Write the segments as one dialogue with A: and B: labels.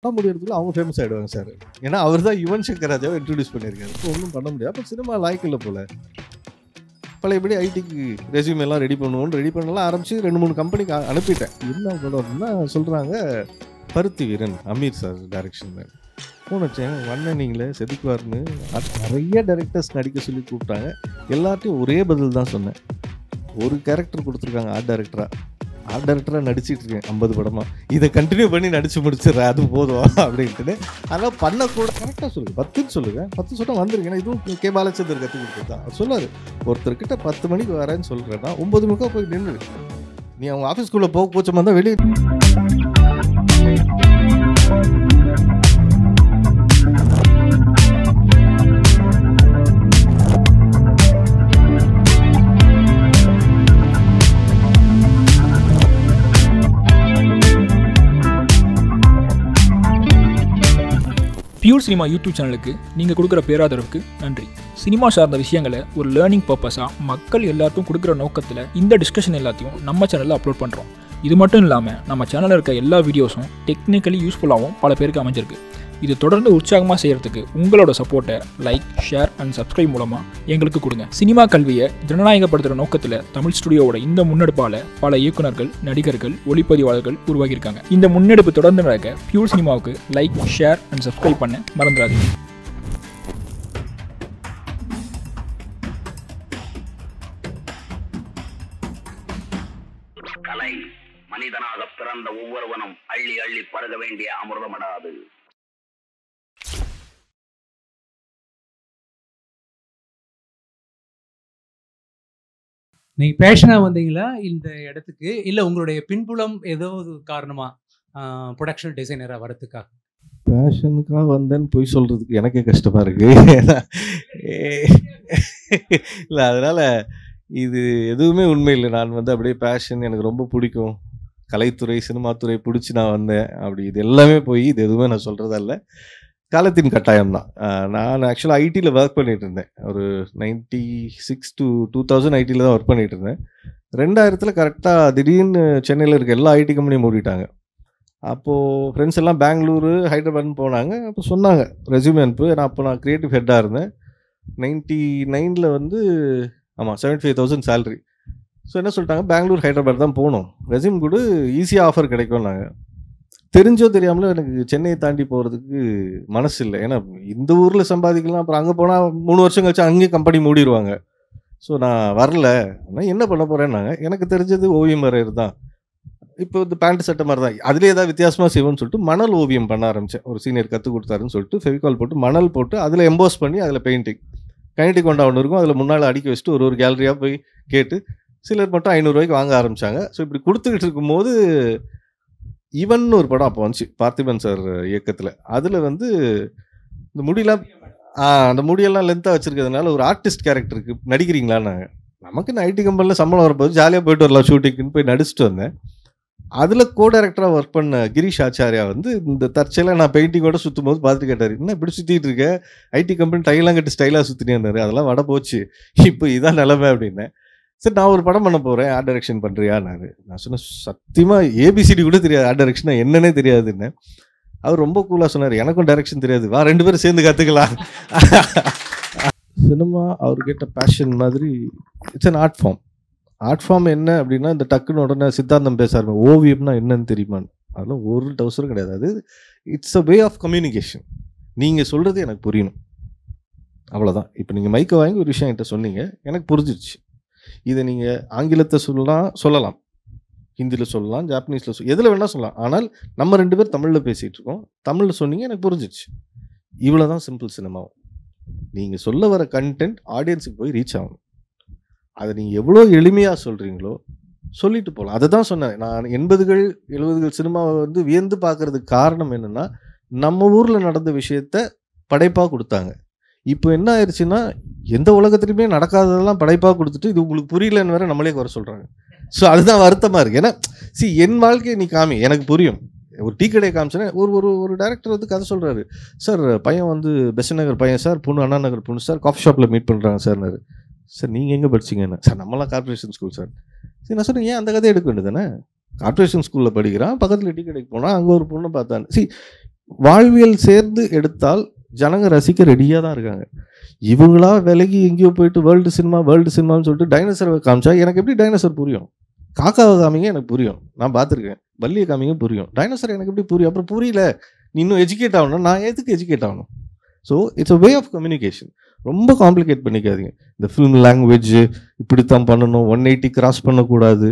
A: பண்ண முடியறதுல அவங்க ஃபேமஸ் ஆகிடுவாங்க சார். ஏன்னா அவர் தான் யுவன் சங்கர் ராஜாவை இன்ட்ரடியூஸ் பண்ணியிருக்காரு. இப்போ ஒன்றும் பண்ண முடியாது. அப்போ சினிமா லாய்க்கில்லை போல். பழையபடி ஐடிக்கு ரெஸ்யூம் எல்லாம் ரெடி பண்ணுவோன்னு ரெடி பண்ணலாம் ஆரம்பிச்சு 2-3 கம்பெனிக்கு அனுப்பிட்டேன். என்ன படம் அப்படின்னா சொல்கிறாங்க பருத்தி வீரன் அமீர் சார் டைரக்ஷன். ஃபோன் வச்சேன், வண்ணன் நீங்களே செதுக்குவார்னு நிறைய டைரக்டர்ஸ் நடிக்க சொல்லி கூப்பிட்டாங்க. எல்லார்ட்டையும் ஒரே பதில் தான் சொன்னேன். ஒரு கேரக்டர் கொடுத்துருக்காங்க ஆர்ட் டைரக்டராக நடிச்சிட்டு இருக்கேன் 50 படமாக. இதை கண்டினியூ பண்ணி நடிச்சு முடிச்சிடுறேன், அது போதும் அப்படின்ட்டுன்னு. அதெல்லாம் பண்ணக்கூட கரெக்டாக சொல்லுங்கள், 10ன்னு சொல்லுங்கள். 10 சொன்னால் வந்துருங்க. ஏன்னா இதுவும் கே பாலச்சந்தர் கற்றுக் கொடுத்தது தான். அவர் சொல்லார், ஒருத்தர்கிட்ட 10 மணிக்கு வரேன்னு சொல்கிறேன்னா 9 மணிக்கா போய் நின்று நீ அவங்க ஆஃபீஸ்க்குள்ளே போக கூச்சமாக இருந்தால் வெளியே.
B: பியூர் சினிமா யூடியூப் சேனலுக்கு நீங்கள் கொடுக்குற பேராதரவுக்கு நன்றி. சினிமா சார்ந்த விஷயங்களை ஒரு லேர்னிங் பர்பஸாக மக்கள் எல்லாருக்கும் கொடுக்குற நோக்கத்தில் இந்த டிஸ்கஷன் எல்லாத்தையும் நம்ம சேனலில் அப்லோட் பண்ணுறோம். இது மட்டும் இல்லாமல் நம்ம சேனலில் இருக்க எல்லா வீடியோஸும் டெக்னிக்கலி யூஸ்ஃபுல்லாகவும் பல பேருக்கு அமைஞ்சிருக்கு. இது தொடர்ந்து உற்சாகமாக செய்கிறதுக்கு உங்களோட சப்போர்ட்டை லைக், ஷேர் அண்ட் சப்ஸ்கிரைப் மூலமாக எங்களுக்கு கொடுங்க. சினிமா கல்வியை ஜனநாயகப்படுத்துகிற நோக்கத்தில் தமிழ் ஸ்டுடியோவோட இந்த முன்னெடுப்பால் பல இயக்குநர்கள், நடிகர்கள், ஒளிப்பதிவாளர்கள் உருவாகியிருக்காங்க. இந்த முன்னெடுப்பு தொடர்ந்து நடக்க பியூர் சினிமாவுக்கு லைக், ஷேர் அண்ட் சப்ஸ்கிரைப் பண்ண மறந்துடாதீங்க.
C: கலை மனிதனாக பிறந்த ஒவ்வொருவனும் அள்ளி அள்ளி பருக வேண்டிய அமிர்தமடாது.
D: நீங்க பேஷனா வந்தீங்களா இந்த இடத்துக்கு, இல்ல உங்களுடைய பின்புலம் ஏதோ ஒரு காரணமா ப்ரொடக்ஷன் டிசைனரா வரதுக்காக?
A: பேஷனுக்காக வந்தேன்னு போய் சொல்கிறதுக்கு எனக்கே கஷ்டமாக இருக்குது. இல்லை, அதனால் இது எதுவுமே உண்மை இல்லை. நான் வந்து அப்படியே பேஷன் எனக்கு ரொம்ப பிடிக்கும், கலைத்துறை சினிமாத்துறை பிடிச்சி நான் வந்தேன். அப்படி இது எல்லாமே போய் இது எதுவுமே நான் சொல்கிறதா இல்லை, காலத்தின் கட்டாயம் தான். நான் ஆக்சுவலாக ஐடியில் ஒர்க் பண்ணிகிட்டு இருந்தேன். ஒரு 96 to 2000 ஐடியில் தான் ஒர்க் பண்ணிகிட்டு இருந்தேன். 2000 கரெக்டாக திடீர்னு சென்னையில் இருக்க எல்லா ஐடி கம்பெனியும் மூடிட்டாங்க. அப்போது ஃப்ரெண்ட்ஸ் எல்லாம் பெங்களூரு, ஹைதராபாத்னு போனாங்க. அப்போ சொன்னாங்க ரெஸ்யூமே அனுப்பு. நான் க்ரியேட்டிவ் ஹெட்டாக இருந்தேன். 99 வந்து 75,000 சேலரி. ஸோ என்ன சொல்லிட்டாங்க, பெங்களூர், ஹைதராபாத் தான் போகணும், ரெஸ்யூம் கூட ஈஸியாக ஆஃபர் கிடைக்கும்னாங்க. தெரிஞ்சோ தெரியாமலோ எனக்கு சென்னையை தாண்டி போகிறதுக்கு மனசு இல்லை. ஏன்னா இந்த ஊரில் சம்பாதிக்கலாம், அப்புறம் அங்கே போனால் 3 வருஷம் கழிச்சு அங்கேயும் கம்பெனி மூடிடுவாங்க. ஸோ நான் வரல. ஆனால் என்ன பண்ண போகிறேன்னாங்க. எனக்கு தெரிஞ்சது ஓவியம் வரைகிறது தான். இப்போ இந்த பேண்ட் சட்டை மாதிரி தான், அதுலேயே ஏதாவது வித்தியாசமாக செய்வோம்னு சொல்லிட்டு மணல் ஓவியம் பண்ண ஆரம்பித்தேன். ஒரு சீனியர் கற்றுக் கொடுத்தாருன்னு சொல்லிட்டு ஃபெவிகால் போட்டு மணல் போட்டு அதில் எம்போஸ் பண்ணி அதில் பெயிண்டிங் கைனடிக் கொண்டா ஒன்று இருக்கும், அதில் முன்னால் அடுக்கி வச்சுட்டு ஒரு கேலரியாக போய் கேட்டு சிலர் மட்டும் 500 ரூபாய்க்கு வாங்க ஆரம்பித்தாங்க. ஸோ இப்படி கொடுத்துக்கிட்டு இருக்கும்போது ஈவன் ஒரு படம் அப்போ வந்துச்சு, பார்த்திபன் சார் இயக்கத்தில். அதில் வந்து இந்த முடியெல்லாம் அந்த முடியெல்லாம் லென்த்தாக வச்சுருக்கிறதுனால ஒரு ஆர்டிஸ்ட் கேரக்டருக்கு நடிக்கிறீங்களான்னாங்க. நமக்கு நான் ஐடி கம்பெனியில் சம்பளம் வரும்போது ஜாலியாக போயிட்டு வரலாம் ஷூட்டிங்க்குன்னு போய் நடிச்சுட்டு வந்தேன். அதில் கோ டைரக்டராக ஒர்க் பண்ண கிரீஷ் ஆச்சாரியா வந்து இந்த தற்செயலாக நான் பெயிண்டிங்கோட சுற்றும் போது பார்த்துட்டு கேட்டார், என்ன இப்படி சுற்றிட்டு இருக்க, ஐடி கம்பெனி டைலாம் கட்டி ஸ்டைலாக சுற்றினேன்னாரு. அதெல்லாம் வட போச்சு, இப்போ இதான் நிலைமை அப்படின்னேன். சரி, நான் ஒரு படம் பண்ண போகிறேன், ஆர்ட் டைரக்ஷன் பண்ணுறியான்னாரு. நான் சொன்னேன், சத்தியமாக ஏபிசிடி கூட தெரியாது, ஆர்ட் டைரக்ஷனா என்னன்னே தெரியாதுன்னு. அவர் ரொம்ப கூலாக சொன்னார், எனக்கும் டைரக்ஷன் தெரியாது, வா 2 பேரும் சேர்ந்து கற்றுக்கலாம். சினிமா அவர்கிட்ட பேஷன் மாதிரி it's an art form. Art form என்ன அப்படின்னா, இந்த டக்குன்னு உடனே சித்தாந்தம் பேச ஆரம்பி, ஓவியம்னா என்னன்னு தெரியுமான்னு. அதெல்லாம் ஒரு டவுசரும் கிடையாது. அது it's a way of communication. நீங்கள் சொல்கிறது எனக்கு புரியணும், அவ்வளோதான். இப்போ நீங்கள் மைக்கை வாங்கி ஒரு விஷயம் என்கிட்ட சொன்னீங்க, எனக்கு புரிஞ்சிருச்சு. இதை நீங்கள் ஆங்கிலத்தை சொல்லலாம், ஹிந்தியில் சொல்லலாம், ஜாப்பனீஸில் எதில் வேணால் சொல்லலாம். ஆனால் நம்ம 2 பேர் தமிழில் பேசிகிட்டு இருக்கோம், தமிழில் சொன்னீங்க, எனக்கு புரிஞ்சிருச்சு. இவ்வளோ தான் சிம்பிள் சினிமாவும். நீங்கள் சொல்ல வர கண்டென்ட் ஆடியன்ஸுக்கு போய் ரீச் ஆகணும். அதை நீங்கள் எவ்வளோ எளிமையாக சொல்கிறீங்களோ சொல்லிட்டு போகலாம். அதை தான் சொன்னேன். நான் 80கள் 70கள் சினிமாவை வந்து வியந்து பார்க்குறதுக்கு காரணம் என்னென்னா, நம்ம ஊரில் நடந்த விஷயத்த படைப்பாக கொடுத்தாங்க. இப்போ என்ன ஆயிடுச்சுன்னா, எந்த உலகத்துலையுமே நடக்காததெல்லாம் படைப்பாக கொடுத்துட்டு இது உங்களுக்கு புரியலன்னு வேறு நம்மளே குறை சொல்கிறாங்க. ஸோ அதுதான் வருத்தமாக இருக்குது. ஏன்னா என் வாழ்க்கையை நீ காமி, எனக்கு புரியும். ஒரு டீ கடையை காமிச்சேன்னா ஒரு டேரக்டர் வந்து கதை சொல்கிறாரு, சார் பையன் வந்து பெசன்ட் நகர் பையன் சார், பொண்ணு அண்ணா நகர் பொண்ணு சார், காஃபி ஷாப்பில் மீட் பண்ணுறாங்க சார்னாரு. சார் நீங்கள் எங்கே படிச்சிங்கன்னு. சார் நம்மளாம் கார்பரேஷன் ஸ்கூல் சார். சரி, நான் சொன்னேன், ஏன் அந்த கதையை எடுக்க வேண்டியது தானே, கார்பரேஷன் ஸ்கூலில் படிக்கிறான், பக்கத்தில் டீ கடைக்கு போனால் அங்கே ஒரு பொண்ணை பார்த்தான்னு. வாழ்வியல் சேர்ந்து எடுத்தால் ஜனங்க ரசிக்க ரெடியாக தான் இருக்காங்க. இவங்களா விலகி எங்கேயோ போயிட்டு வேர்ல்டு சினிமான்னு சொல்லிட்டு டைனோசரை காமிச்சா எனக்கு எப்படி டைனோசர் புரியும்? காக்காவை காமிங்க எனக்கு புரியும், நான் பார்த்துருக்கேன். வள்ளியை காமிங்க புரியும். டைனோசர் எனக்கு எப்படி புரியும்? அப்புறம் புரியல, நீ இன்னும் எஜுகேட் ஆகணும். நான் எதுக்கு எஜுகேட் ஆகணும்? So it's a way of communication. ரொம்ப காம்ப்ளிகேட் பண்ணிக்காதீங்க. இந்த ஃபிலிம் லாங்குவேஜ் இப்படித்தான் பண்ணணும், 180 கிராஸ் பண்ணக்கூடாது,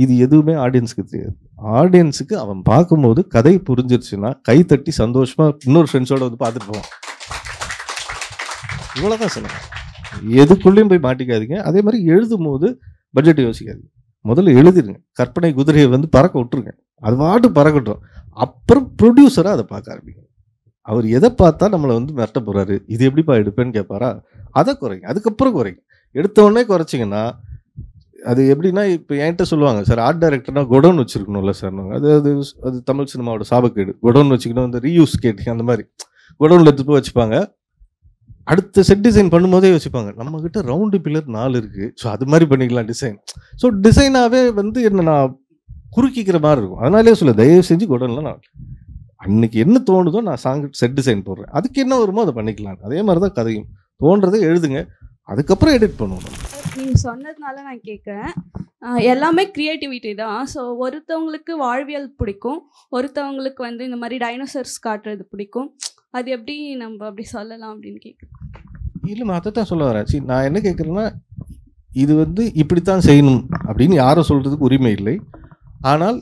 A: இது எதுவுமே ஆடியன்ஸுக்கு தெரியாது. ஆடியன்ஸுக்கு அவன் பார்க்கும்போது கதை புரிஞ்சிருச்சுன்னா கை தட்டி சந்தோஷமாக இன்னொரு ஃப்ரெண்ட்ஸோட வந்து பார்த்துட்டு போவான். இவ்வளோதான் சொல்லுங்கள். எதுக்குள்ளேயும் போய் மாட்டிக்காதீங்க. அதே மாதிரி எழுதும் போது பட்ஜெட் யோசிக்காதீங்க. முதல்ல எழுதிருங்க. கற்பனை குதிரையை வந்து பறக்க விட்டுருங்க, அது பாட்டு பறக்கட்டும். அப்புறம் ப்ரொடியூசராக அதை பார்க்க ஆரம்பிங்க. அவர் எதை பார்த்தா நம்மளை வந்து மிரட்ட போகிறாரு, இது எப்படிப்பா எடுப்பேன்னு கேட்பாரா, அதை குறைங்க. அதுக்கப்புறம் குறைங்க. எடுத்தவொடனே குறைச்சிங்கன்னா அது எப்படின்னா, இப்போ என்கிட்ட சொல்லுவாங்க, சார் ஆர்ட் டைரக்டர்னா குடோன் வச்சுருக்கணும்ல சார். அது அது அது தமிழ் சினிமாவோட சாபக்கேடு. குடோன் வச்சுக்கணும், இந்த ரீயூஸ் கேட்டிங்க அந்த மாதிரி குடோனில் எடுத்து போய் வச்சுப்பாங்க. அடுத்த செட் டிசைன் பண்ணும்போதே வச்சுப்பாங்க, நம்மக்கிட்ட ரவுண்டு பில்லர் 4 இருக்குது, ஸோ அது மாதிரி பண்ணிக்கலாம் டிசைன். ஸோ டிசைனாகவே வந்து என்ன நான் குறுக்கிக்கிற மாதிரி இருக்கும். அதனாலே சொல்ல, தயவு செஞ்சு குடோன்லாம் நான் அன்னைக்கு என்ன தோணுதோ நான் செட் டிசைன் போடுறேன், அதுக்கு என்ன வருமோ அதை பண்ணிக்கலாம். அதே மாதிரி தான் கதையும், தோன்றதை எழுதுங்க, அதுக்கப்புறம் எடிட் பண்ணுவோம்.
E: நீங்கள் சொன்னதுனால நான் கேட்குறேன். எல்லாமே க்ரியேட்டிவிட்டி தான். ஸோ ஒருத்தவங்களுக்கு வாழ்வியல் பிடிக்கும், ஒருத்தவங்களுக்கு வந்து இந்த மாதிரி டைனோசர்ஸ் காட்டுறது பிடிக்கும். அது எப்படி நம்ம அப்படி சொல்லலாம் அப்படின்னு கேட்குறேன்.
A: இல்லைம்மா, அதை தான் சொல்ல வரேன். சரி, நான் என்ன கேட்குறேன்னா, இது வந்து இப்படித்தான் செய்யணும் அப்படின்னு யாரும் சொல்கிறதுக்கு உரிமை இல்லை. ஆனால்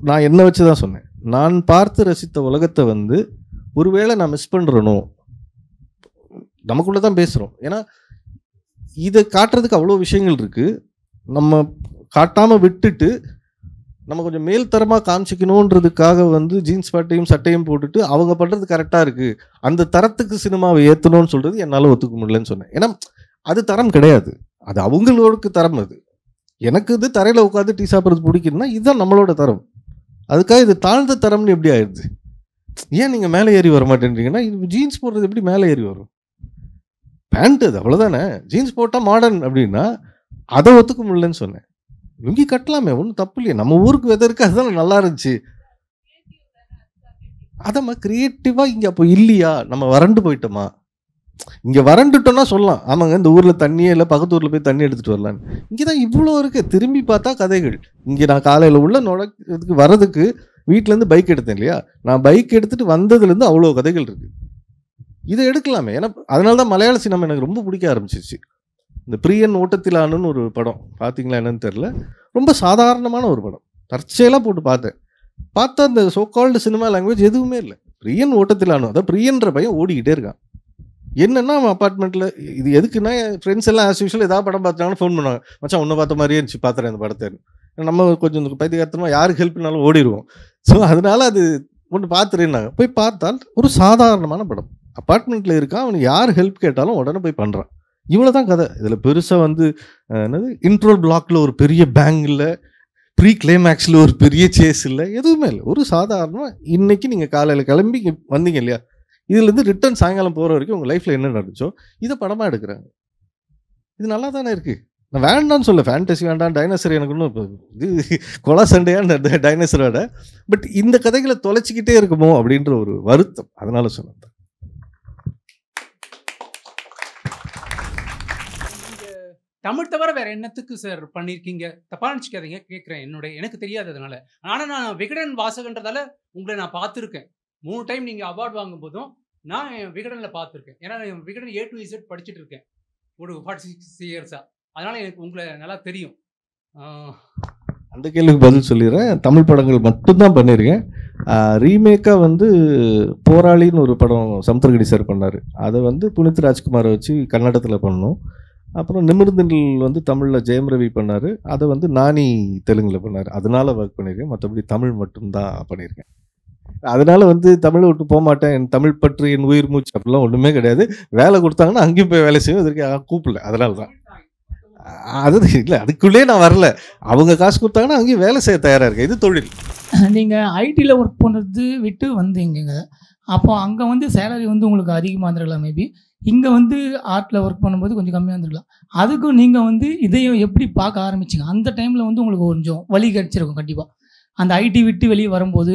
A: நான் என்ன வச்சு தான் சொன்னேன். நான் பார்த்து ரசித்த உலகத்தை வந்து ஒருவேளை நான் மிஸ் பண்ணுறனோ, நமக்குள்ளே தான் பேசுகிறோம். ஏன்னா இதை காட்டுறதுக்கு அவ்வளோ விஷயங்கள் இருக்குது. நம்ம காட்டாமல் விட்டுட்டு நம்ம கொஞ்சம் மேல்தரமாக காமிச்சிக்கணுன்றதுக்காக வந்து ஜீன்ஸ் பேட்டையும் சட்டையும் போட்டுட்டு அவங்க பண்ணுறது கரெக்டாக இருக்குது, அந்த தரத்துக்கு சினிமாவை ஏற்றணும்னு சொல்கிறது என்னால் ஒத்துக்க முடியலன்னு சொன்னேன். ஏன்னா அது தரம் கிடையாது, அது அவங்களோட தரம். அது எனக்கு இது தரையில் உட்காந்து டீ சாப்பிட்றது பிடிக்குதுன்னா இதுதான் நம்மளோட தரம். அதுக்காக இது தாழ்ந்த தரம்னு எப்படி ஆயிடுது? ஏன் நீங்கள் மேலே ஏறி வர மாட்டேன்றீங்கன்னா, இது ஜீன்ஸ் போடுறது எப்படி மேலே ஏறி வரும்? பேண்ட் அது அவ்வளோதானே. ஜீன்ஸ் போட்டால் மாடர்ன் அப்படின்னா அதை ஒத்துக்க முடியலன்னு சொன்னேன். லுங்கி கட்டலாமே, ஒன்றும் தப்பு இல்லையே, நம்ம ஊருக்கு வெதருக்கு அதுதான் நல்லா இருந்துச்சு. அதம்மா கிரியேட்டிவாக இங்கே அப்போ இல்லையா? நம்ம வறண்டு போயிட்டோமா? இங்கே வறண்டுட்டோன்னா சொல்லலாம், ஆமாங்க இந்த ஊரில் தண்ணியே இல்லை, பக்கத்து ஊரில் போய் தண்ணி எடுத்துகிட்டு வரலான்னு. இங்கே தான் இவ்வளோ இருக்குது. திரும்பி பார்த்தா கதைகள். இங்கே நான் காலையில் உள்ள நுழைக்கிறதுக்கு வரதுக்கு வீட்டிலேருந்து பைக் எடுத்தேன் இல்லையா, நான் பைக் எடுத்துகிட்டு வந்ததுலேருந்து அவ்வளோ கதைகள் இருக்குது. இதை எடுக்கலாமே. ஏன்னா அதனால தான் மலையாள சினிமா எனக்கு ரொம்ப பிடிக்க ஆரம்பிச்சிச்சு. இந்த பிரியன் ஓட்டத்திலானுன்னு ஒரு படம் பார்த்தீங்களா என்னன்னு தெரில, ரொம்ப சாதாரணமான ஒரு படம், தற்செயலாக போட்டு பார்த்தா அந்த சோகால்டு சினிமா லாங்குவேஜ் எதுவுமே இல்லை. பிரியன் ஓட்டத்திலானு, அதான் பிரியன்ற பையன் ஓடிக்கிட்டே இருக்கான். என்னென்னா அவன் அப்பார்ட்மெண்ட்டில், இது எதுக்குன்னா ஃப்ரெண்ட்ஸ் எல்லாம் ஆஸ் யூஷுவல் ஏதாவது படம் பார்த்தாங்கன்னு ஃபோன் பண்ணுவாங்க, மச்சான் ஒன்று பார்த்த மாதிரியே இருந்துச்சு, பார்த்துறேன் அந்த படத்தை. நம்ம கொஞ்சம் பைத்தியகாரத்தமாக யாருக்கு ஹெல்ப்னாலும் ஓடிடுவோம். ஸோ அதனால அது ஒன்று பார்த்துறேன்னாங்க. போய் பார்த்தால் ஒரு சாதாரணமான படம், அப்பார்ட்மெண்ட்டில் இருக்கான், அவனுக்கு யார் ஹெல்ப் கேட்டாலும் உடனே போய் பண்ணுறான். இவ்வளோ தான் கதை. இதில் பெருசாக வந்து என்னது இன்ட்ரோல் பிளாக்ல ஒரு பெரிய பேங் இல்லை, ப்ரீ கிளைமேக்ஸில் ஒரு பெரிய சேஸ் இல்லை, எதுவுமே இல்லை. ஒரு சாதாரணமாக இன்றைக்கி நீங்கள் காலையில் கிளம்பி வந்தீங்க இல்லையா, இதுலேருந்து ரிட்டர்ன் சாயங்காலம் போகிற வரைக்கும் உங்கள் லைஃப்பில் என்ன நடந்துச்சோ இதை படமாக எடுக்கிறாங்க. இது நல்லா தானே இருக்குது. நான் வேண்டான்னு சொல்ல, ஃபேண்டசி வேண்டாம், டைனோசர் எனக்கு இன்னும் இது கொலா சண்டையான டைனோசரோட. பட் இந்த கதைகளை தொலைச்சிக்கிட்டே இருக்குமோ அப்படின்ற ஒரு வருத்தம், அதனால சொன்னேன்.
D: தமிழ் தவிர வேற என்னத்துக்கு சார் பண்ணியிருக்கீங்க? தப்பா நினச்சிக்காதீங்க, கேட்குறேன். எனக்கு தெரியாது அதனால. ஆனால் நான் விகடன் வாசகன்றதால உங்களை நான் பார்த்துருக்கேன். 3 டைம் நீங்கள் அவார்டு வாங்கும் போதும் நான் விகடனில் பார்த்துருக்கேன். ஏன்னா விகடன் A to Z படிச்சுட்டு இருக்கேன் ஒரு 46 இயர்ஸாக. அதனால் எனக்கு உங்களை நல்லா தெரியும்.
A: அந்த கேள்விக்கு பதில் சொல்லிடுறேன். தமிழ் படங்கள் மட்டும்தான் பண்ணியிருக்கேன். ரீமேக்காக வந்து போராளின்னு ஒரு படம் சமுத்திரகடி சார் பண்ணார், அதை வந்து புனித் ராஜ்குமாரை வச்சு கன்னடத்தில் பண்ணோம். அப்புறம் நிமிர்ந்தில் வந்து தமிழில் ஜெயம் ரவி பண்ணார், அதை வந்து நானி தெலுங்கில் பண்ணார். அதனால ஒர்க் பண்ணியிருக்கேன். மற்றபடி தமிழ் மட்டும்தான் பண்ணியிருக்கேன். அதனால வந்து தமிழை விட்டு போக மாட்டேன், என் தமிழ் பற்றி என் உயிர் மூச்சு அப்படிலாம் ஒன்றுமே கிடையாது. வேலை கொடுத்தாங்கன்னா அங்கேயும் போய் வேலை செய்யும், இதற்கு கூப்பிடல. அதனால தான் அது இல்லை, அதுக்குள்ளேயே நான் வரல. அவங்க காசு கொடுத்தாங்கன்னா அங்கேயும் வேலை செய்ய தயாராக இருக்கேன். இது தொழில்.
F: நீங்கள் ஐடியில் ஒர்க் பண்ணுறது விட்டு வந்தீங்க, அப்போ அங்கே வந்து சேலரி வந்து உங்களுக்கு அதிகமாக இருந்திருக்கலாம். மேபி இங்கே வந்து ஆர்ட்டில் ஒர்க் பண்ணும்போது கொஞ்சம் கம்மியாக இருந்திருக்கலாம். அதுக்கும் நீங்கள் வந்து இதையும் எப்படி பார்க்க ஆரம்பிச்சிங்க? அந்த டைமில் வந்து உங்களுக்கு கொஞ்சம் வழி கிடச்சிருக்கும் கண்டிப்பாக. அந்த ஐடி விட்டு வெளியே வரும்போது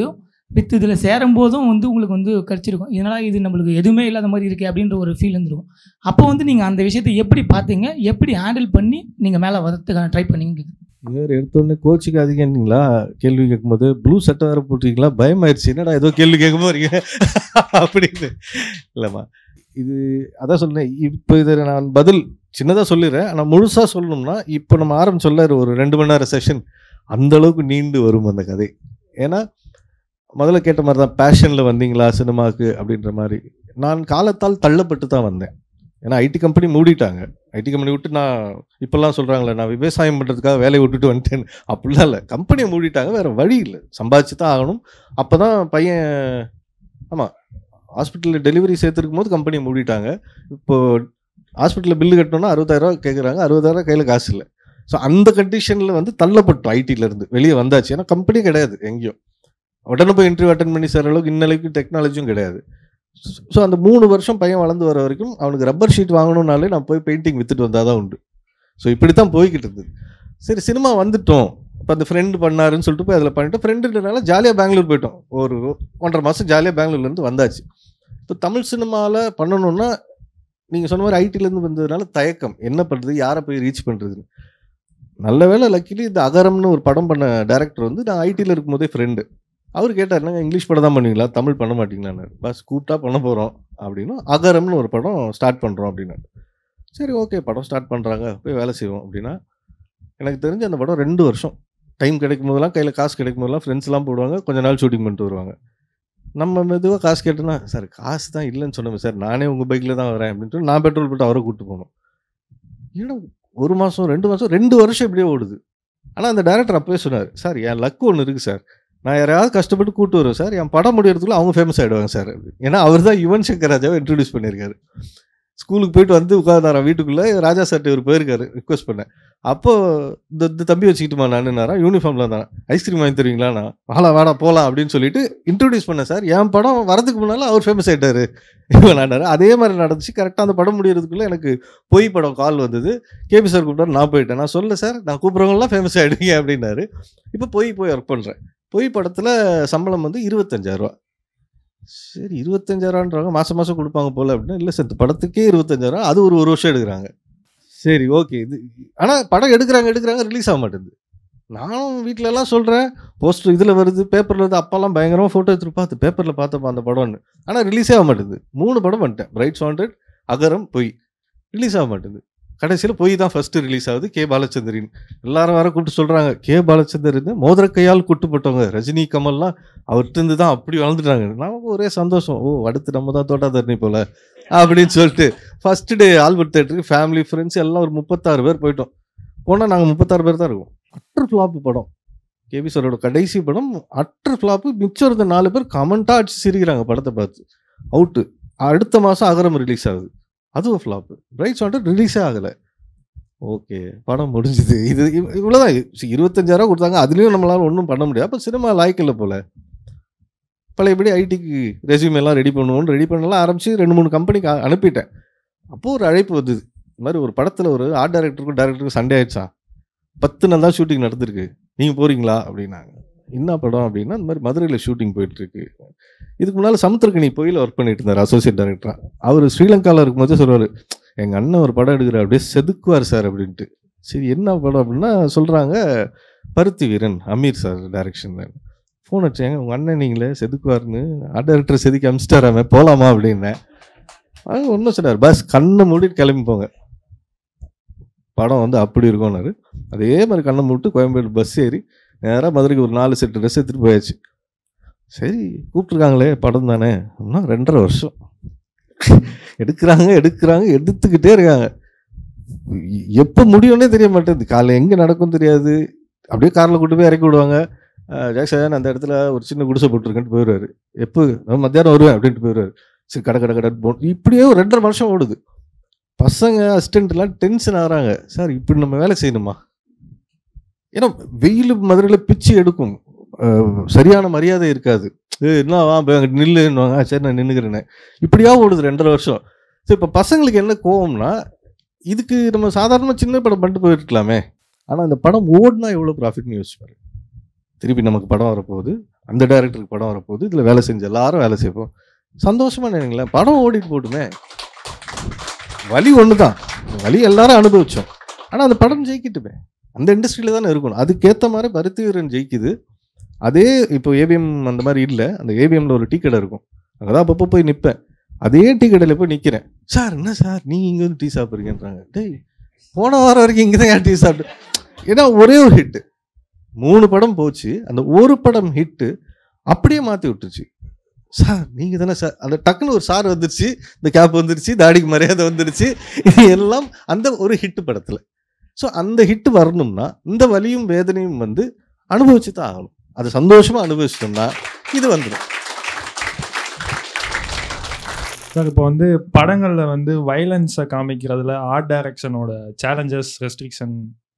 F: வித் இதில் சேரும்போதும் வந்து உங்களுக்கு வந்து கிடச்சிருக்கும். இதனால் இது நம்மளுக்கு எதுவுமே இல்லாத மாதிரி இருக்கே அப்படின்ற ஒரு ஃபீல் இருந்துருக்கும். அப்போ வந்து நீங்கள் அந்த விஷயத்தை எப்படி பார்த்தீங்க, எப்படி ஹேண்டில் பண்ணி நீங்கள் மேலே வரதுக்கான ட்ரை பண்ணீங்க?
A: வேறு எடுத்தோடனே கோச்சிக்காதீங்கன்னீங்களா கேள்வி கேட்கும்போது, ப்ளூ சட்டை வேறு போட்டிருக்கீங்களா, பயமாயிடுச்சு, என்னடா ஏதோ கேள்வி கேட்க போறீங்க அப்படின்னு. இல்லைம்மா, இது அதான் சொன்னேன். இப்போ இதை நான் பதில் சின்னதாக சொல்லிடுறேன். ஆனால் முழுசாக சொல்லணும்னா, இப்போ நம்ம ஆரம்பிச்சோல்ல ஒரு 2 மணி நேரம் செஷன், அந்தளவுக்கு நீண்டு வரும் அந்த கதை. ஏன்னா முதல்ல கேட்ட மாதிரி தான், பேஷனில் வந்தீங்களா சினிமாவுக்கு அப்படின்ற மாதிரி. நான் காலத்தால் தள்ளப்பட்டு தான் வந்தேன். ஏன்னா ஐடி கம்பெனி மூடிட்டாங்க. ஐடி கம்பெனி விட்டு நான் இப்போல்லாம் சொல்கிறாங்களே நான் விவசாயம் பண்ணுறதுக்காக வேலையை விட்டுட்டு வந்துட்டேன், அப்படிலாம் இல்லை. கம்பெனியை மூடிட்டாங்க, வேறு வழி இல்லை, சம்பாதிச்சு தான் ஆகணும். அப்போ தான் பையன், ஆமாம், ஹாஸ்பிட்டலில் டெலிவரி சேர்த்துருக்கும் போது கம்பெனியை மூடிட்டாங்க. இப்போது ஹாஸ்பிட்டலில் பில்லு கட்டணும்னா 60,000 கேட்குறாங்க, 60,000 கையில் காசு இல்லை. ஸோ அந்த கண்டிஷனில் வந்து தள்ளப்பட்டோம். ஐடியிலேருந்து வெளியே வந்தாச்சு. ஏன்னா கம்பெனி கிடையாது எங்கேயும், உடனே போய் இன்டர்வியூ அட்டன் பண்ணி சேர அளவுக்கு இன்னளைக்கு டெக்னாலஜியும் கிடையாது. ஸோ அந்த 3 வருஷம் பையன் வளர்ந்து வர வரைக்கும் அவனுக்கு ரப்பர் ஷீட் வாங்கணும்னாலே நான் போய் பெயிண்டிங் விற்றுட்டு வந்தால் தான் உண்டு. ஸோ இப்படி தான் போய்கிட்டு இருந்தது. சரி, சினிமா வந்துட்டோம், இப்போ அந்த ஃப்ரெண்டு பண்ணாருன்னு சொல்லிட்டு போய் அதில் பண்ணிட்டு, ஃப்ரெண்டுன்றனால ஜாலியாக பெங்களூர் போயிட்டோம். ஒரு 1.5 மாதம் ஜாலியாக பெங்களூர்லேருந்து வந்தாச்சு. இப்போ தமிழ் சினிமாவில் பண்ணணுன்னா நீங்கள் சொன்ன மாதிரி ஐடிலேருந்து வந்ததுனால தயக்கம், என்ன பண்ணுறது, யாரை போய் ரீச் பண்ணுறதுன்னு. நல்ல வேலை லக்கிலி இந்த அகரம்னு ஒரு படம் பண்ண டேரக்டர் வந்து நான் ஐடியில் இருக்கும்போதே ஃப்ரெண்டு. அவர் கேட்டார், என்னங்க இங்கிலீஷ் படம் தான் பண்ணுவீங்களா, தமிழ் பண்ண மாட்டீங்களான்னு. பஸ் கூப்பிட்டா பண்ண போகிறோம் அப்படின்னா, அகரம்னு ஒரு படம் ஸ்டார்ட் பண்ணுறோம் அப்படின்னாரு. சரி, ஓகே, படம் ஸ்டார்ட் பண்ணுறாங்க, போய் வேலை செய்வோம் அப்படின்னா. எனக்கு தெரிஞ்சு அந்த படம் 2 வருஷம் டைம் கிடைக்கும் போதெல்லாம், கையில் காசு கிடைக்கும் போதெல்லாம் ஃப்ரெண்ட்ஸ்லாம் போடுவாங்க, கொஞ்ச நாள் ஷூட்டிங் பண்ணிட்டு வருவாங்க. நம்ம மெதுவாக காசு கேட்டோன்னா, சார் காசு தான் இல்லைன்னு சொன்னோம் சார், நானே உங்கள் பைக்கில் தான் வரேன் அப்படின்ட்டு நான் பெட்ரோல் போட்டு அவரை கூப்பிட்டு போனோம். ஏன்னா 1 மாதம் 2 மாதம் 2 வருஷம் இப்படியே ஓடுது. ஆனால் அந்த டேரக்டர் அப்போவே சொன்னார், சார் என் லக்கு ஒன்று இருக்குது சார், நான் யாரையாவது கஷ்டப்பட்டு கூப்பிட்டு வருவேன் சார், என் படம் முடியறதுக்குள்ள அவங்க ஃபேமஸ் ஆகிடுவாங்க சார். ஏன்னா அவர் தான் யுவன் சங்கர் ராஜாவை இன்ட்ரடியூஸ் பண்ணியிருக்காரு. ஸ்கூலுக்கு போயிட்டு வந்து உட்காந்தாரான் வீட்டுக்குள்ளே, ராஜா சார்ட்டு இவர் போயிருக்காரு, ரிக்வஸ்ட் பண்ணேன். அப்போது இந்த தம்பி வச்சுக்கிட்டுமா நானுன்னாரா, யூனிஃபார்மில் தான், ஐஸ்கிரீம் வாங்கி தருவீங்களா, நான் வாடா போகலாம் அப்படின்னு சொல்லிட்டு இன்ட்ரடியூஸ் பண்ணேன் சார். என் படம் வரதுக்கு முன்னால் அவர் ஃபேமஸ் ஆகிட்டார் இவனாண்டாரு. அதே மாதிரி நடந்துச்சு. கரெக்டாக அந்த படம் முடியறதுக்குள்ளே எனக்கு பொய் படம் கால் வந்தது. கேபி சார் கூப்பிட்டாரு, நான் போயிட்டேன். நான் சொல்ல சார், நான் கூப்பிட்றவங்களாம் ஃபேமஸ் ஆகிடுவீங்க அப்படின்னாரு. இப்போ போய் ஒர்க் பண்ணுறேன். பொய் படத்தில் சம்பளம் வந்து 25,000. சரி, 25,000ன்றாங்க, மாதம் மாதம் கொடுப்பாங்க போல் அப்படின்னா, இல்லை சார் இந்த படத்துக்கே 25,000, அது ஒரு வருஷம் எடுக்கிறாங்க. சரி, ஓகே. இது ஆனால் படம் எடுக்கிறாங்க, ரிலீஸ் ஆக மாட்டேங்குது. நானும் வீட்டிலலாம் சொல்கிறேன், போஸ்டர் இதில் வருது, பேப்பரில் வருது, அப்போல்லாம் பயங்கரமாக ஃபோட்டோ எடுத்துகிட்டு பார்த்து பேப்பரில் பார்த்தப்பா அந்த படம்னு. ஆனால் ரிலீஸே ஆக மாட்டேங்குது. 3 படம் பண்ணிட்டேன், பிரைட்ஸ் வாண்டட், அகரம், பொய். ரிலீஸ் ஆக மாட்டேங்குது. கடைசியில் பொய் தான் ஃபஸ்ட்டு ரிலீஸ் ஆகுது, கே பாலச்சந்தரின். எல்லாரும் வர கூப்பிட்டு சொல்கிறாங்க, கே பாலச்சந்தர் இருந்து மோதிர கையால் கூட்டுப்பட்டவங்க, ரஜினி கமல்லாம் அவர்கிட்ட தான் அப்படி வளர்ந்துட்டாங்க. நமக்கு ஒரே சந்தோஷம், ஓ அடுத்து நம்ம தான் தோட்டாதரணி போல் அப்படின்னு சொல்லிட்டு ஃபஸ்ட்டு டே ஆல்பர்ட் தேட்டருக்கு ஃபேமிலி ஃப்ரெண்ட்ஸ் எல்லாம் ஒரு 36 பேர் போயிட்டோம். போனால் நாங்கள் 36 பேர் தான் இருக்கோம். அட்டர் ஃப்ளாப்பு படம், கேபி சாரோட கடைசி படம், அட்டர் ஃப்ளாப்பு. மிச்சம் இருந்த 4 பேர் கமெண்ட்டாக அடிச்சு சிரிக்கிறாங்க படத்தை பார்த்து. அவுட்டு. அடுத்த மாதம் அகரம் ரிலீஸ் ஆகுது, அதுவும் ஃப்ளாப்பு. பிரைட்ஸ் வாண்டட் ரிலீஸே ஆகலை. ஓகே, படம் முடிஞ்சுது. இது இவ்வளோதான். 25,000 கொடுத்தாங்க, அதுலேயும் நம்மளால் ஒன்றும் பண்ண முடியாது. அப்போ சினிமா லாய்க்கில்லை போல். பழையபடி ஐடிக்கு ரெஸ்யூம் எல்லாம் ரெடி பண்ணலாம் ஆரம்பித்து 2-3 கம்பெனிக்கு அனுப்பிட்டேன். அப்போது ஒரு அழைப்பு வந்தது, இந்த மாதிரி ஒரு படத்தில் ஒரு ஆர்ட் டேரக்டருக்கும் சண்டே ஆயிடுச்சா, 10 நாள் தான் ஷூட்டிங் நடந்திருக்கு, நீங்கள் போகிறீங்களா அப்படின்னாங்க. என்ன படம் அப்படின்னா, இந்த மாதிரி மதுரையில் ஷூட்டிங் போயிட்டுருக்கு. இதுக்கு முன்னால் சமுத்திரக்கனி கோயிலில் ஒர்க் பண்ணிட்டு இருந்தார் அசோசியேட் டைரக்டராக. அவர் ஸ்ரீலங்காவில் இருக்கும்போது சொல்லுவார், எங்கள் அண்ணன் ஒரு படம் எடுக்கிறார், அப்படியே செதுக்குவார் சார் அப்படின்ட்டு. சரி, என்ன படம் அப்படின்னா சொல்கிறாங்க, பருத்தி வீரன், அமீர் சார் டைரக்ஷன். ஃபோன் அடிச்சாங்க, உங்கள் அண்ணன் நீங்களே செதுக்குவார்னு ஆர்ட் டைரக்டரை செதுக்கி அமிச்சிட்டாராமே, போகலாமா அப்படின்னேன். அது ஒன்றும் சொன்னார், பஸ் கண்ணை மூடிட்டு கிளம்பி போங்க, படம் வந்து அப்படி இருக்கும்னாரு. அதே மாதிரி கண்ணை மூட்டு கோயம்பேடு பஸ் ஏறி நேராக மதுரைக்கு ஒரு 4 செட் ட்ரெஸ் எடுத்துகிட்டு போயாச்சு. சரி, கூப்பிட்ருக்காங்களே படம் தானே, இன்னும் 2.5 வருஷம் எடுக்கிறாங்க எடுத்துக்கிட்டே இருக்காங்க. எப்போ முடியும்னே தெரிய மாட்டேங்குது. காலையில் எங்கே நடக்கும் தெரியாது. அப்படியே காரில் கூட்டு போய் இறக்கி விடுவாங்க. ஜாக்சன் அந்த இடத்துல ஒரு சின்ன குடிசை போட்டுருக்கேன்ட்டு போயிடுவார். எப்போ மத்தியானம் வருவேன் அப்படின்ட்டு போயிடுவார். சரி, கடை இப்படியே ஒரு 2.5 வருஷம் ஓடுது. பசங்க அசிஸ்டண்ட்லாம் டென்ஷன் ஆகிறாங்க, சார் இப்படி நம்ம வேலை செய்யணுமா? ஏன்னா வெயில் மதுரையில் பிச்சு எடுக்கும், சரியான மரியாதை இருக்காது. என்ன நில்லுன்னுவாங்க, சரி நான் நின்றுக்கிறேன்னு. இப்படியா ஓடுது 2.5 வருஷம். சரி, இப்போ பசங்களுக்கு என்ன கோவம்னா, இதுக்கு நம்ம சாதாரணமாக சின்ன படம் பண்ணிட்டு போயிருக்கலாமே. ஆனால் இந்த படம் ஓடுனா எவ்வளோ ப்ராஃபிட்னு யோசிப்பாரு. திருப்பி நமக்கு படம் வரப்போகுது, அந்த டைரக்டருக்கு படம் வரப்போகுது, இதில் வேலை செஞ்ச எல்லாரும் வேலை செய்வோம், சந்தோஷமாக நினைங்களேன், படம் ஓடிட்டு போட்டுமே. வலி ஒன்று தான், வலி எல்லாரும் அனுபவித்தோம். ஆனால் அந்த படம் ஜெயிக்கிட்டுமே, அந்த இண்டஸ்ட்ரியில் தானே இருக்கணும். அதுக்கேற்ற மாதிரி பருத்தி வீரன் ஜெயிக்குது. அதே இப்போ ஏவிஎம் அந்த மாதிரி இல்லை, அந்த ஏவிஎம்ல ஒரு டீ கடை இருக்கும், அங்கே தான் அப்பப்போ போய் நிற்பேன். அதே டீ கடையில் போய் நிற்கிறேன், சார் என்ன சார் நீங்கள் இங்கே வந்து டீ சாப்பிட்றீங்கன்றாங்க. டேய் போன வாரம் வரைக்கும் இங்கே தான் டீ சாப்பிட்டு, ஏன்னா ஒரே ஒரு ஹிட்டு, 3 படம் போச்சு, அந்த ஒரு படம் ஹிட்டு அப்படியே மாற்றி விட்டுருச்சு. சார் நீங்கள் தானே சார், அந்த டக்குன்னு ஒரு சார் வந்துருச்சு, இந்த கேப் வந்துருச்சு, தாடிக்கு மரியாதை வந்துருச்சு, இது எல்லாம் அந்த ஒரு ஹிட்டு படத்தில். ஸோ அந்த ஹிட்டு வரணும்னா இந்த வலியும் வேதனையும் வந்து அனுபவிச்சு தான் ஆகணும். அது சந்தோஷமாக அனுபவிச்சிட்டோம்னா இது வந்துடும்.
G: சார் இப்போ வந்து படங்களில் வந்து வயலன்ஸை காமிக்கிறதுல ஆர்ட் டைரக்ஷனோட சேலஞ்சஸ், ரெஸ்ட்ரிக்ஷன்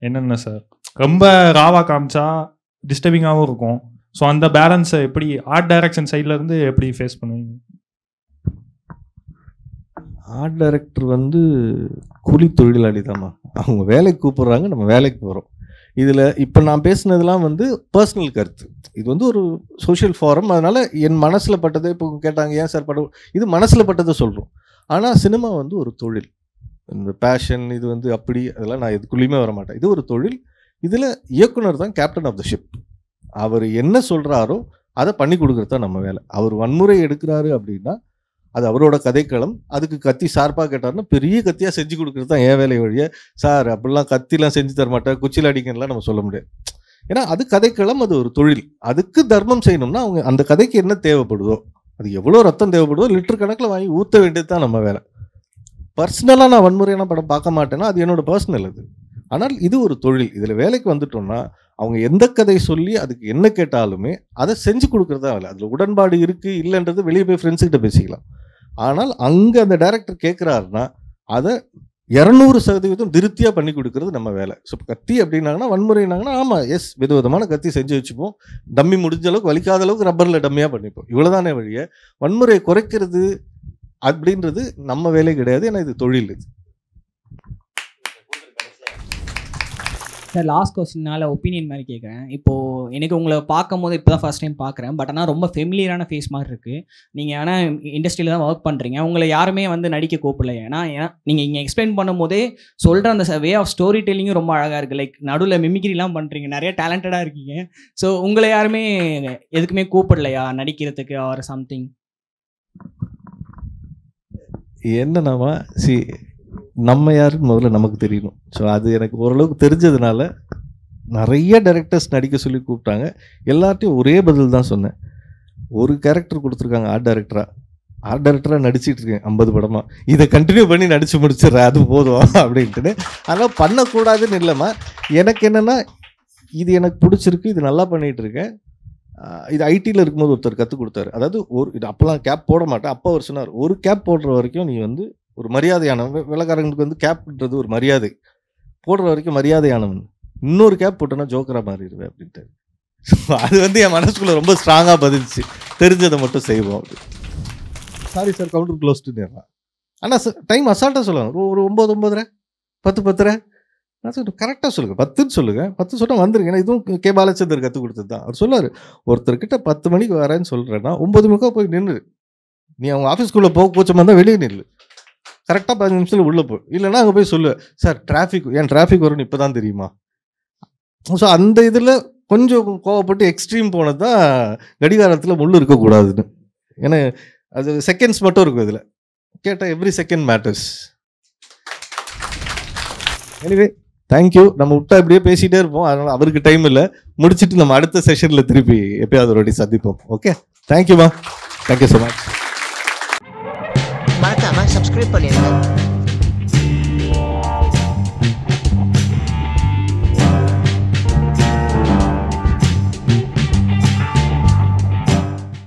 G: என்னென்ன சார்? ரொம்ப ராவாக காமிச்சா டிஸ்டர்பிங்காகவும் இருக்கும். ஸோ அந்த பேலன்ஸை எப்படி ஆர்ட் டைரக்ஷன் சைட்லேருந்து எப்படி ஃபேஸ் பண்ணுவீங்க?
A: ஆர்ட் டைரக்டர் வந்து கூலி தொழிலாளி தாம்மா, அவங்க வேலைக்கு கூப்பிட்றாங்க, நம்ம வேலைக்கு போகிறோம். இதில் இப்போ நான் பேசுனதெல்லாம் வந்து பர்சனல் கருத்து, இது வந்து ஒரு சோஷியல் ஃபாரம், அதனால் என் மனசில் பட்டதை இப்போ கேட்டாங்க ஏன் சார் படம், இது மனசில் பட்டதை சொல்கிறோம். ஆனால் சினிமா வந்து ஒரு தொழில், இந்த பேஷன் இது வந்து அப்படி அதெல்லாம் நான் எதுக்குள்ளேயுமே வர மாட்டேன். இது ஒரு தொழில், இதில் இயக்குனர் தான் கேப்டன் ஆஃப் த ஷிப். அவர் என்ன சொல்கிறாரோ அதை பண்ணி கொடுக்குறது தான் நம்ம வேலை. அவர் வன்முறை எடுக்கிறாரு அப்படின்னா அது அவரோட கதைக்களம், அதுக்கு கத்தி ஷார்ப்பாக கேட்டார்னா பெரிய கத்தியாக செஞ்சு கொடுக்குறது தான் என் வேலை வழியே. சார் அப்படிலாம் கத்திலாம் செஞ்சு தர மாட்டேன், குச்சியில் அடிக்கலாம் நம்ம சொல்ல முடியாது. ஏன்னா அது கதைக்களம், அது ஒரு தொழில். அதுக்கு தர்மம் செய்யணும்னா அவங்க அந்த கதைக்கு என்ன தேவைப்படுதோ, அது எவ்வளோ ரத்தம் தேவைப்படுதோ லிட்டர் கணக்கில் வாங்கி ஊற்ற வேண்டியது தான் நம்ம வேலை. பர்சனலாக நான் வன்முறையான படம் பார்க்க மாட்டேன்னா அது என்னோட பர்சனல் அது. ஆனால் இது ஒரு தொழில், இதில் வேலைக்கு வந்துட்டோம்னா அவங்க எந்த கதை சொல்லி அதுக்கு என்ன கேட்டாலுமே அதை செஞ்சு கொடுக்குறதா வேலை. அதில் உடன்பாடு இருக்குது இல்லைன்றது வெளியே போய் ஃப்ரெண்ட்ஸுக்கிட்ட பேசிக்கலாம். ஆனால் அங்கே அந்த டைரக்டர் கேட்குறாருன்னா அதை 200% திருப்தியாக பண்ணி கொடுக்குறது நம்ம வேலை. ஸோ கத்தி அப்படின்னாங்கன்னா வன்முறைனாங்கன்னா ஆமாம் எஸ் விதவிதமான கத்தி செஞ்சு வச்சுப்போம், டம்மி முடிஞ்ச அளவுக்கு வலிக்காத அளவுக்கு ரப்பரில் டம்மியாக பண்ணிப்போம், இவ்வளோதானே வழியை. வன்முறையை குறைக்கிறது அப்படின்றது நம்ம வேலை கிடையாது, ஏன்னா இது தொழில். இது
H: சார் லாஸ்ட் கொஸ்டினால் ஒப்பீனியன் மாதிரி கேட்குறேன். இப்போது எனக்கு உங்களை பார்க்கும் போது இப்போ தான் ஃபஸ்ட் டைம் பார்க்குறேன், பட் ஆனால் ரொம்ப ஃபெமிலியரான ஃபேஸ் மாதிரி இருக்குது. நீங்கள் ஆனால் இண்டஸ்ட்ரியில் தான் ஒர்க் பண்ணுறீங்க, உங்களை யாருமே வந்து நடிக்க கூப்பிடல. ஏன்னா நீங்கள் இங்கே எக்ஸ்பிளைன் பண்ணும்போதே சொல்கிற அந்த வே ஆஃப் ஸ்டோரி டெல்லிங்கும் ரொம்ப அழகாக இருக்குது. லைக் நடுவில் மிமிக்ரிலாம் பண்ணுறீங்க, நிறைய டேலண்டடாக இருக்கீங்க. ஸோ உங்களை யாருமே எதுக்குமே கூப்பிடலையா நடிக்கிறதுக்கு ஆர் சம்திங்?
A: என்னன்னாமா நம்ம யாருன்னு முதல்ல நமக்கு தெரியணும். ஸோ அது எனக்கு ஓரளவுக்கு தெரிஞ்சதுனால நிறைய டைரக்டர்ஸ் நடிக்க சொல்லி கூப்பிட்டாங்க, எல்லார்ட்டையும் ஒரே பதில் தான் சொன்னேன். ஒரு கேரக்டர் கொடுத்துருக்காங்க ஆர்ட் டைரக்டராக நடிச்சிட்டு இருக்கேன் 50 படமாக, இதை கண்டினியூ பண்ணி நடித்து முடிச்சிடுறேன் அது போதும் அப்படின்ட்டுன்னு. அதெல்லாம் பண்ணக்கூடாதுன்னு இல்லைம்மா, எனக்கு என்னென்னா இது எனக்கு பிடிச்சிருக்கு, இது நல்லா பண்ணிகிட்டு இருக்கேன். இது ஐடியில் இருக்கும்போது ஒருத்தர் கற்றுக் கொடுத்தாரு. அதாவது இது அப்போல்லாம் கேப் போட மாட்டேன், அப்போ அவர் சொன்னார் ஒரு கேப் போடுற வரைக்கும் நீ வந்து ஒரு மரியாதையான வெள்ளக்காரங்களுக்கு வந்து கேப்ன்றது ஒரு மரியாதை, போடுற வரைக்கும் மரியாதையானவன், இன்னொரு கேப் போட்டோன்னா ஜோக்கராக மாறிடுவேன் அப்படின்ட்டு. அது வந்து என் மனசுக்குள்ளே ரொம்ப ஸ்ட்ராங்காக பதிச்சு, தெரிஞ்சதை மட்டும் செய்வோம் அப்படி. சாரி சார் கவுண்டர் க்ளோஸ்டுன்னு. ஆனால் டைம் அசால்ட்டாக சொல்லுவாங்க, ஒரு 9, 9:30, 10, 10:30. நான் சொல்லுவேன் கரெக்டாக சொல்லுங்கள், 10ன்னு சொல்லுங்கள், 10 சொன்னால் வந்துருங்க. ஏன்னா இதுவும் கே பாலச்சந்தர் கற்றுக் கொடுத்தது தான். அவர் சொல்லார் ஒருத்தர்கிட்ட 10 மணிக்கு வரேன்னு சொல்கிறேன்னா 9:30 போய் நின்று, நீ அவங்க ஆஃபீஸ்க்குள்ளே போச்சமாக இருந்தால் வெளியே நில்லு, கரெக்டாக 15 நிமிஷத்தில் உள்ளே போ, இல்லைன்னா அங்கே போய் சொல்லுவேன் சார் டிராஃபிக் வரும்னு இப்போ தான் தெரியுமா. ஸோ அந்த இதில் கொஞ்சம் கோவப்பட்டு எக்ஸ்ட்ரீம் போனது தான் கடிகாரத்தில் முள்ளு இருக்கக்கூடாதுன்னு. ஏன்னா அது செகண்ட்ஸ் மட்டும் இருக்கும், இதில் கேட்டால் every second matters. Anyway thank you. நம்ம விட்டா இப்படியே பேசிகிட்டே இருப்போம், அதனால் அவருக்கு டைம் இல்லை. முடிச்சுட்டு நம்ம அடுத்த செஷனில் திருப்பி எப்பயாவது ஒரு வாட்டி சந்திப்போம். ஓகே, தேங்க்யூமா, தேங்க்யூ ஸோ மச்.
I: மறக்காம சப்ஸ்கிரைப் பண்ணிடுங்க.